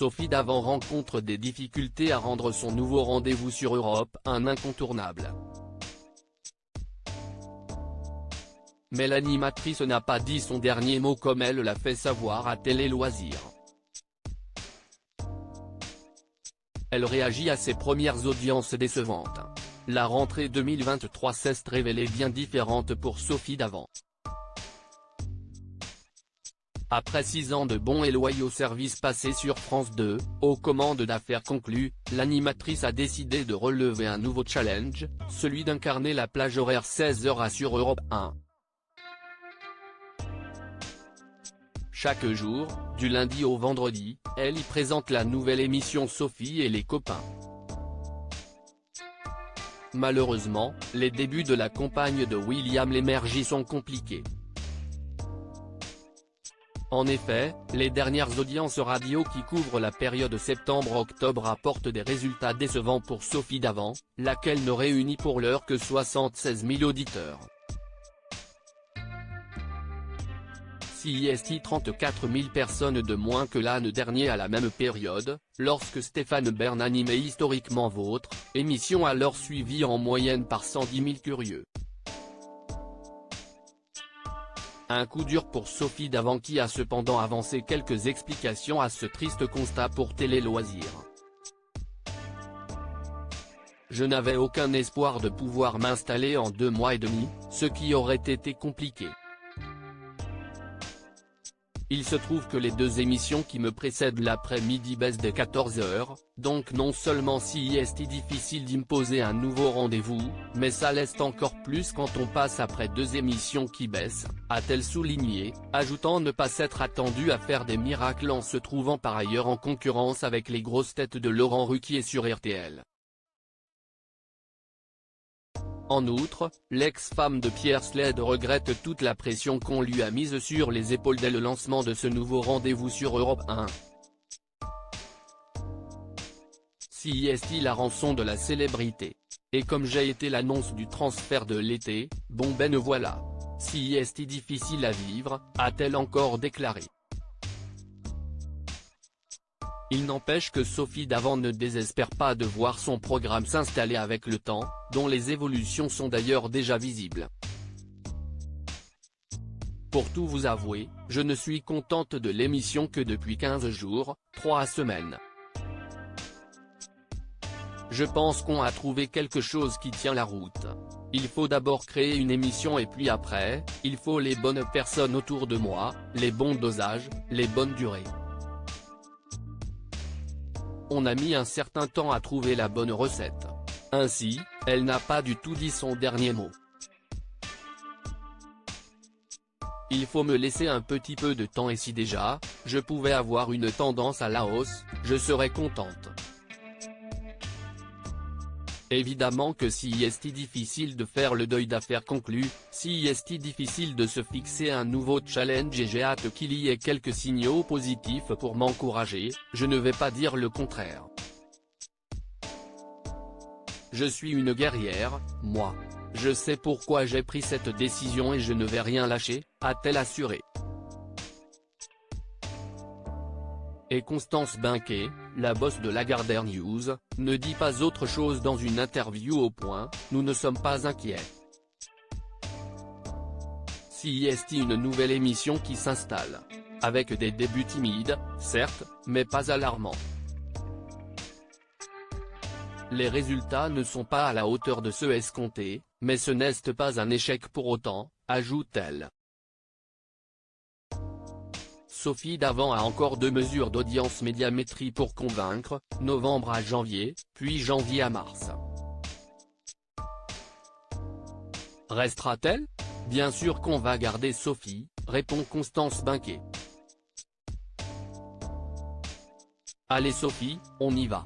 Sophie Davant rencontre des difficultés à rendre son nouveau rendez-vous sur Europe un incontournable. Mais l'animatrice n'a pas dit son dernier mot comme elle l'a fait savoir à Télé Loisirs. Elle réagit à ses premières audiences décevantes. La rentrée 2023 s'est révélée bien différente pour Sophie Davant. Après 6 ans de bons et loyaux services passés sur France 2, aux commandes d'Affaires conclues, l'animatrice a décidé de relever un nouveau challenge, celui d'incarner la plage horaire 16h sur Europe 1. Chaque jour, du lundi au vendredi, elle y présente la nouvelle émission Sophie et les copains. Malheureusement, les débuts de la compagne de William Lémergie sont compliqués. En effet, les dernières audiences radio qui couvrent la période septembre-octobre rapportent des résultats décevants pour Sophie Davant, laquelle ne réunit pour l'heure que 76 000 auditeurs. CIST 34 000 personnes de moins que l'année dernière à la même période, lorsque Stéphane Bern animait Historiquement Vôtre, émission alors suivie en moyenne par 110 000 curieux. Un coup dur pour Sophie Davant qui a cependant avancé quelques explications à ce triste constat pour Télé Loisirs. Je n'avais aucun espoir de pouvoir m'installer en 2 mois et demi, ce qui aurait été compliqué. Il se trouve que les 2 émissions qui me précèdent l'après-midi baissent dès 14h, donc non seulement si est difficile d'imposer un nouveau rendez-vous, mais ça l'est encore plus quand on passe après 2 émissions qui baissent, a-t-elle souligné, ajoutant ne pas s'être attendue à faire des miracles en se trouvant par ailleurs en concurrence avec les grosses têtes de Laurent Ruquier sur RTL. En outre, l'ex-femme de Pierre Sled regrette toute la pression qu'on lui a mise sur les épaules dès le lancement de ce nouveau rendez-vous sur Europe 1. CIST la rançon de la célébrité. Et comme j'ai été l'annonce du transfert de l'été, bon ben voilà. CIST difficile à vivre, a-t-elle encore déclaré. Il n'empêche que Sophie Davant ne désespère pas de voir son programme s'installer avec le temps, dont les évolutions sont d'ailleurs déjà visibles. Pour tout vous avouer, je ne suis contente de l'émission que depuis 15 jours, 3 semaines. Je pense qu'on a trouvé quelque chose qui tient la route. Il faut d'abord créer une émission et puis après, il faut les bonnes personnes autour de moi, les bons dosages, les bonnes durées. On a mis un certain temps à trouver la bonne recette. Ainsi, elle n'a pas du tout dit son dernier mot. Il faut me laisser un petit peu de temps et si déjà, je pouvais avoir une tendance à la hausse, je serais contente. Évidemment que si est difficile de faire le deuil d'Affaires conclues, si est difficile de se fixer un nouveau challenge et j'ai hâte qu'il y ait quelques signaux positifs pour m'encourager, je ne vais pas dire le contraire. Je suis une guerrière, moi. Je sais pourquoi j'ai pris cette décision et je ne vais rien lâcher, a-t-elle assuré. Et Constance Benquet, la boss de Lagardère News, ne dit pas autre chose dans une interview au Point, nous ne sommes pas inquiets. CIST une nouvelle émission qui s'installe. Avec des débuts timides, certes, mais pas alarmants. Les résultats ne sont pas à la hauteur de ceux escomptés, mais ce n'est pas un échec pour autant, ajoute-t-elle. Sophie Davant a encore 2 mesures d'audience médiamétrie pour convaincre, novembre à janvier, puis janvier à mars. Restera-t-elle ? Bien sûr qu'on va garder Sophie, répond Constance Benquet. Allez Sophie, on y va.